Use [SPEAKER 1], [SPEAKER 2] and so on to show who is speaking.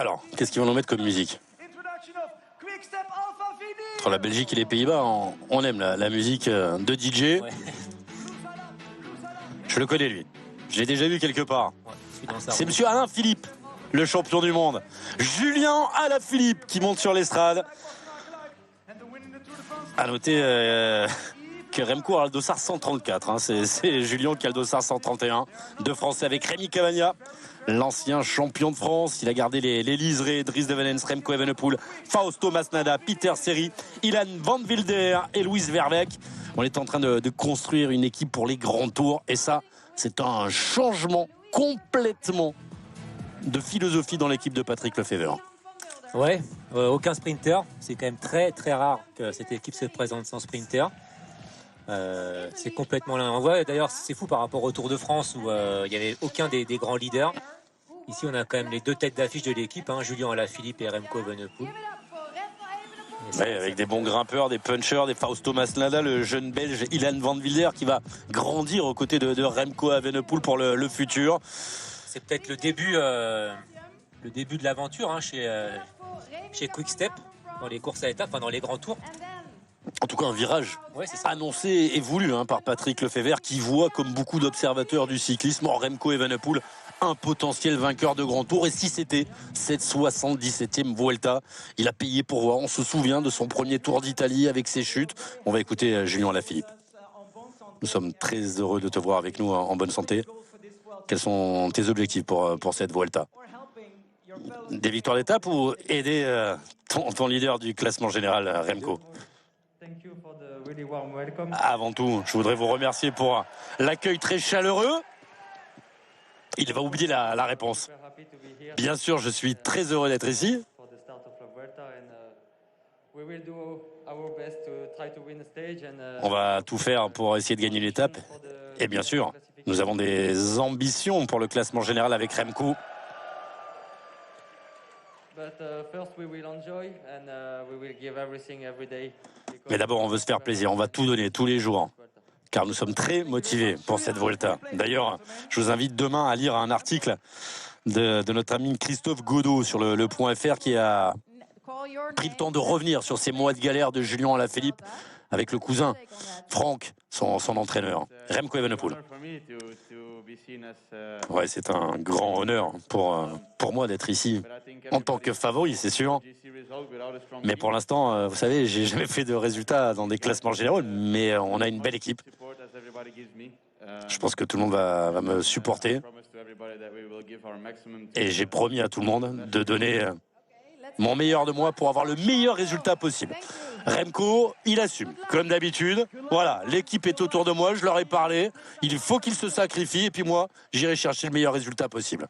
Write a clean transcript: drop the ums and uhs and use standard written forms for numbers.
[SPEAKER 1] Alors, qu'est-ce qu'ils vont nous mettre comme musique? Entre la Belgique et les Pays-Bas, on aime la musique de DJ.
[SPEAKER 2] Ouais.
[SPEAKER 1] Je le connais, lui. Je l'ai déjà vu quelque part.
[SPEAKER 2] Ouais,
[SPEAKER 1] c'est monsieur Alain Philippe, le champion du monde. Julien Alaphilippe qui monte sur l'estrade. À noter que Remco a le dossard 134. Hein. C'est Julien qui a le dossard 131. Deux Français avec Rémi Cavagna, l'ancien champion de France. Il a gardé les liserés: Dries de Venens, Remco Evenepoel, Fausto Masnada, Peter Serry, Ilan Van Wilder et Louis Verbeek. On est en train de construire une équipe pour les grands tours. Et ça, c'est un changement complètement de philosophie dans l'équipe de Patrick Lefevere.
[SPEAKER 2] Ouais, aucun sprinter. C'est quand même très très rare que cette équipe se présente sans sprinter. C'est complètement l'inverse. D'ailleurs, c'est fou par rapport au Tour de France où il n'y avait aucun des grands leaders. Ici, on a quand même les deux têtes d'affiche de l'équipe, hein, Julien Alaphilippe et Remco Evenepoel.
[SPEAKER 1] Ouais, avec des bons grimpeurs, des punchers, des Fausto Masnada, le jeune belge Ilan Van Wilder qui va grandir aux côtés de Remco Evenepoel pour le futur.
[SPEAKER 2] C'est peut-être le début de l'aventure, hein, chez Quick Step, dans les courses à étapes, enfin dans les grands tours.
[SPEAKER 1] En tout cas, un virage annoncé et voulu par Patrick Lefevere, qui voit, comme beaucoup d'observateurs du cyclisme, en Remco Evenepoel un potentiel vainqueur de grand tour. Et si c'était cette 77e Vuelta, il a payé pour voir. On se souvient de son premier Tour d'Italie avec ses chutes. On va écouter Julien Alaphilippe. Nous sommes très heureux de te voir avec nous en bonne santé. Quels sont tes objectifs pour cette Vuelta? Des victoires d'étape ou aider ton leader du classement général, Remco? Avant tout, je voudrais vous remercier pour l'accueil très chaleureux. Il va oublier la réponse. Bien sûr, je suis très heureux d'être ici. On va tout faire pour essayer de gagner l'étape. Et bien sûr, nous avons des ambitions pour le classement général avec Remco. Mais d'abord, on veut se faire plaisir. On va tout donner tous les jours, car nous sommes très motivés pour cette Vuelta. D'ailleurs, je vous invite demain à lire un article de notre ami Christophe Godot sur le .fr, qui a pris le temps de revenir sur ces mois de galère de Julien Alaphilippe avec le cousin Franck, son entraîneur, Remco Evenepoel. Ouais, c'est un grand honneur pour moi d'être ici en tant que favori, c'est sûr. Mais pour l'instant, vous savez, j'ai jamais fait de résultats dans des classements généraux, mais on a une belle équipe. Je pense que tout le monde va me supporter. Et j'ai promis à tout le monde de donner mon meilleur de moi pour avoir le meilleur résultat possible. Remco, il assume, comme d'habitude. Voilà, l'équipe est autour de moi, je leur ai parlé. Il faut qu'ils se sacrifient et puis moi, j'irai chercher le meilleur résultat possible.